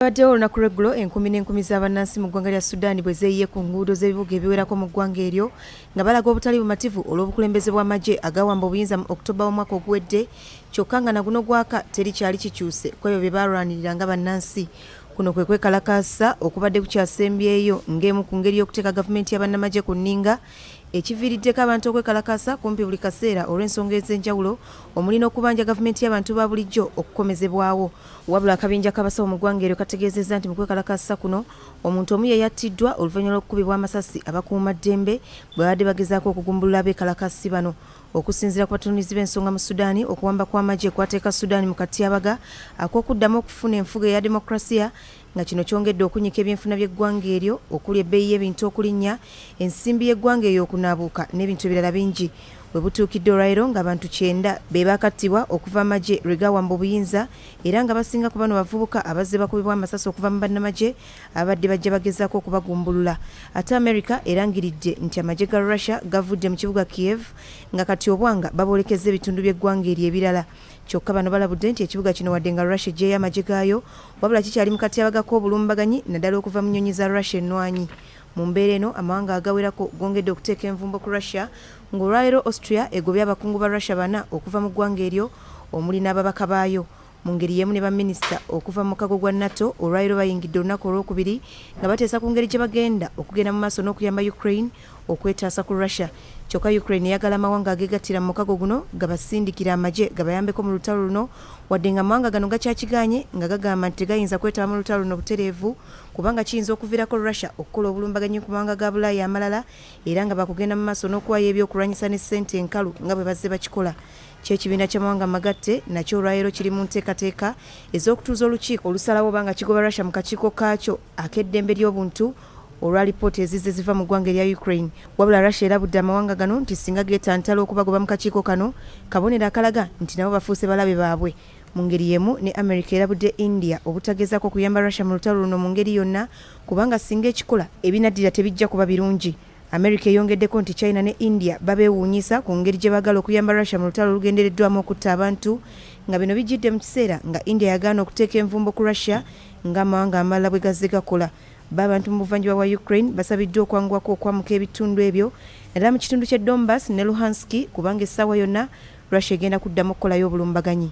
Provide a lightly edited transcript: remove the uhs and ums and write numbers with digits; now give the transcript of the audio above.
Wabaddewo olunaku lw'eggulo enkumi n'enkumi z'abannansi mu ggwanga lya Sudan bwe zeeyiye ku nguudo z'ebibuga ebiwerako mu ggwanga eryo nga balaga obutali bumativu olw'obukulembeze bwa maggye agawamba obuyinza mu Oktoba womwaka oguwedde, kyokka nga na guno gwaka teri kyali kikyuse ku ebyo bye baalwanirira nga bannansi. Kuno kwe kwekalakaasa okubadde kukyasembyeyo ng'emu ku ngeri y'okuteeka gavumenti ya bannamagye ku nninga, ekiviiriddeko abantu okwekalakaasa kumpi buli kaseera olw'ensonga ez'enjawulo omuli n'okubanja gavumenti y'abantu ba bulijjo okukomezebwawo. Wabula akabinja k'abasawo mu ggwanga eryo kategeezezza nti mu kwekalakaasa kuno omuntu omu ye yattiddwa oluvannyuma lw'okukubibwa amasasi abakuumaddembe bwe babadde bagezaako okugumbulula abeekalakaasi bano. Okusinziira ku batunuulizi b'ensonga mu Sudan, okuwamba kw'amagye kwateeka Sudan mu katyabaga ak'okuddamu okufuna enfuga eya demokrasiya, nga kino kyongedde okunyika ebyenfuna by'eggwanga eryo okuli ebbeeyi y'ebintu okulinnya, ensimbi y'eggwanga eryo okunaabuuka n'ebintu ebirala bingi. Bwe butuukidde olwaleero ng'abantu 9 be baakattibwa okuva amagye lwe gawamba obuyinza, era nga basinga ku bano bavubuka abazze bakubibwa amasasi okuva mu bannamagye abadde bajja bagezaako okubagumbulula. Ate America erangiridde nti amagye ga Russia gavudde mu kibuga Kiev nga kati obwanga baboolekeza ebitundu by'eggwanga eryo ebirala. Kyokka bano balabudde nti ekibuga kino wadde nga Russia eggyeeyo amagye gaayo, wabula kikyali mu katyabaga k'obulumbaganyi naddala okuva mu nnyonyi za Russia ennwanyi. Mu mbeera eno amawanga agawerako gongedde okuteeka envumbo ku Russia, ng'olwaleero Austria egobye abakungu ba Russia 4 okuva mu ggwanga eryo omuli n'ababaka baayo. Mu ngeri y'emu ne baminisita okuva mu mukago gwa NATO olwaleero bayingidde olunaku olwokubiri nga bateesa ku ngeri gye bagenda okugenda mu maaso n'okuyamba Ukraine okwetaasa ku Russia. Kyokka Ukraine eyagala amawanga ageegattira mu mukago guno gabasindikira amagye gabayambeko mu lutalo luno, wadde nga amawanga gano gakyakiganye nga gagamba nti tegayinza kwetaba mu lutalo luno butereevu kubanga kiyinza okuviirako Russia okukola obulumbaganyi ku mawanga ga Bulaaya amalala, era nga bakugenda mu maaso n'okuwaayo ebyokulwanyisa ne ssente enkalu nga bwe bazze bakikola. Ky'ekibiina ky'amawanga amagatte nakyo olwaleero kiri mu nteekateeka ez'okutuuza olukiiko olusalawo oba nga kigoba Russia mu kakiiko kaakyo ak'eddembe ly'obuntu olwa lipoota ezizze ziva mu ggwanga erya Ukraine. Wabula Russia erabudde amawanga gano nti singa geetantala okubagoba mu kakiiko kano, kabonero akalaga nti nabo bafuuse balabe baabwe. Mu ngeri y'emu ne America erabudde India obutagezaako kuyamba Russia mu lutalo luno mu ngeri yonna, kubanga singa ekikola ebinaddira tebijja kuba birungi. America eyongeddeko nti China ne India babeewuunyisa ku ngeri gye baagala okuyamba Russia mu lutalo olugendereddwamu okutta abantu, nga bino bijjidde mu kiseera nga India yagaana okuteeka envumbo ku Russia ng'amawanga amalala bwe gazze gakola. Abantu mu buvanjuba bwa Ukraine basabiddwa okwanguwako okwamuka ebitundu ebyo naddala mu kitundu ky'e Donbass ne Luhansk kubanga essaawa yonna Russia egenda kuddamu okukolayo obulumbaganyi.